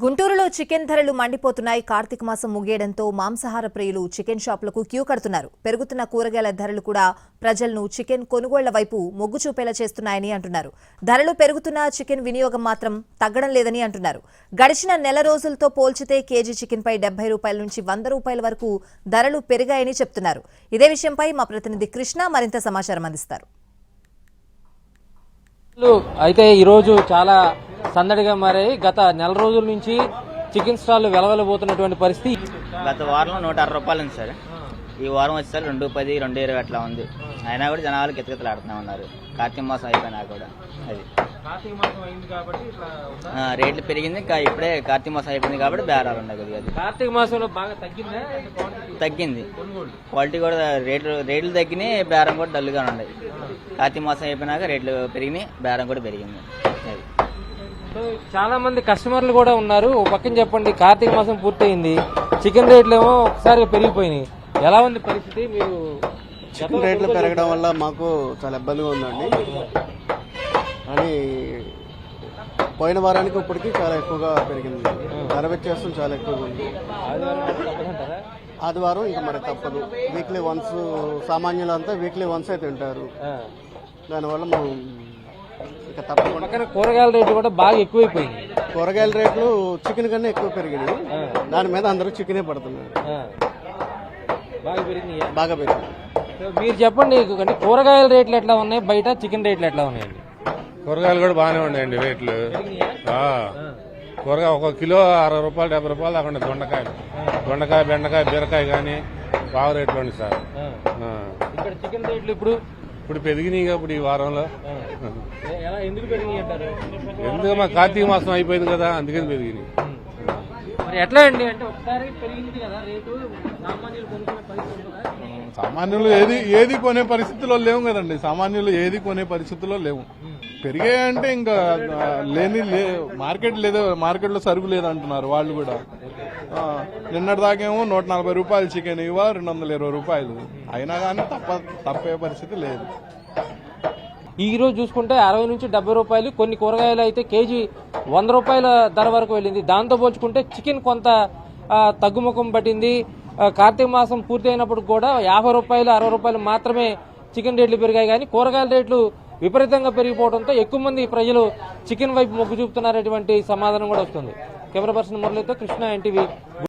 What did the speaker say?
గుంటూరులో చికెన్ ధరలు మండిపోతున్నాయి. కార్తీక మాసం ముగియడంతో మాంసాహార ప్రియులు చికెన్ షాపులకు క్యూ కడుతున్నారు. పెరుగుతున్న కూరగాయల ధరలు కూడా ప్రజలను చికెన్ కొనుగోళ్ల వైపు మొగ్గు చూపేలా చేస్తున్నాయని అంటున్నారు. ధరలు పెరుగుతున్న చికెన్ వినియోగం మాత్రం తగ్గడం లేదని అంటున్నారు. గడిచిన నెల రోజులతో పోల్చితే కేజీ చికెన్ పై 70 రూపాయల నుంచి 100 రూపాయల వరకు ధరలు పెరిగాయని చెప్తున్నారు. ఇదే విషయంపై మా ప్రతినిధి కృష్ణ మరింత సమాచారం అందిస్తారు. అయితే ఈరోజు చాలా సందడిగా మారాయి. గత నెల రోజుల నుంచి చికెన్ స్టాల్ వెలవెలబోతున్నటువంటి పరిస్థితి. గత వారంలో 160 రూపాయలు ఉంది సార్. ఈ వారం వచ్చేసరికి 210, 220 అట్లా ఉంది. అయినా కూడా జనాలు కితకితలు ఆడుతూనే ఉన్నారు. కార్తీక మాసం అయిపోయినా కూడా అది రేట్లు పెరిగింది. ఇప్పుడే కార్తీక మాసం అయిపోయింది కాబట్టి బేరాలు ఉన్నాయి కొద్దిగా. కార్తీక మాసంలో బాగా తగ్గింది క్వాలిటీ కూడా. రేట్లు తగ్గినాయి, బేరం కూడా డల్గా ఉన్నాయి. కార్తీక మాసం అయిపోయినాక రేట్లు పెరిగినాయి, బేరం కూడా పెరిగింది. అది చాలా మంది కస్టమర్లు కూడా ఉన్నారు. ఒక పక్కన చెప్పండి, కార్తీక మాసం పూర్తయింది, చికెన్ రేట్లు ఏమో ఒకసారిగా పెరిగిపోయినాయి. ఎలా ఉంది పరిస్థితి? మీరు చికెన్ రేట్లు పెరగడం వల్ల మాకు చాలా ఇబ్బందిగా ఉందండి. అని పోయిన వారానికి ఇప్పటికీ చాలా ఎక్కువగా పెరిగింది. ధర వ్యత్యాసం చాలా ఎక్కువగా ఉంది. ఆదివారం ఇంకా మరి తప్పదు. వీక్లీ వన్స్ సామాన్యులంతా వీక్లీ వన్స్ అయితే తింటారు. దానివల్ల మనం ఇక తప్పకుండా. కూరగాయల రేట్లు కూడా బాగా ఎక్కువైపోయింది. కూరగాయల రేట్లు చికెన్ కన్నా ఎక్కువ పెరిగినాయి. దాని మీద అందరూ చికెనే పడుతున్నారు. బాగా పెరిగింది. మీరు చెప్పండి, కూరగాయల రేట్లు ఎట్లా ఉన్నాయి, బయట చికెన్ రేట్లు ఎట్లా ఉన్నాయండి? కూరగాయలు కూడా బాగానే ఉన్నాయండి రేట్లు. కూరగాయ 1 కిలో 60 రూపాయలు 70 రూపాయలు దాకా దొండకాయలు, బెండకాయ, బీరకాయ కానీ బాగా రేట్లు ఉంది సార్. ఇక్కడ చికెన్ రేట్లు ఇప్పుడు పెరిగినాయి. ఇప్పుడు ఈ వారంలో ఎందుకు పెరిగినాయి అంటారు? ఎందుకు మా కార్తీక మాసం అయిపోయింది కదా, అందుకని పెరిగినాయి. మరి ఎట్లా అండి? అంటే ఒకసారి పెరిగింది కదా రేటు, సామాన్యులు కొనుక్కునే పరిస్థితి ఉంటుందా? సామాన్యులు ఏది కొనే పరిస్థితిలో లేవు కదండి. సామాన్యులు ఏది కొనే పరిస్థితిలో లేవు. పెరిగాయంటే ఇంకా మార్కెట్లో సరుకు లేదంటున్నారు వాళ్ళు కూడా. నిన్నటి దాకేమో 140 రూపాయలు చికెన్, 220 రూపాయలు. అయినా కానీ తప్పే పరిస్థితి లేదు. ఈ రోజు చూసుకుంటే 60 నుంచి 70 రూపాయలు, కొన్ని కూరగాయలు అయితే కేజీ 100 రూపాయల ధర వరకు వెళ్ళింది. దాంతో పోల్చుకుంటే చికెన్ కొంత తగ్గుముఖం పట్టింది. కార్తీక మాసం పూర్తి అయినప్పుడు కూడా 50 రూపాయలు 60 రూపాయలు మాత్రమే చికెన్ రేట్లు పెరిగాయి. కానీ కూరగాయల రేట్లు విపరీతంగా పెరిగిపోవడంతో ఎక్కువ మంది ప్రజలు చికెన్ వైపు మొగ్గు చూపుతున్నారనేటువంటి సమాధానం కూడా వస్తుంది. కెమెరా పర్సన్ మురళితో కృష్ణ, ఎన్టీవీ.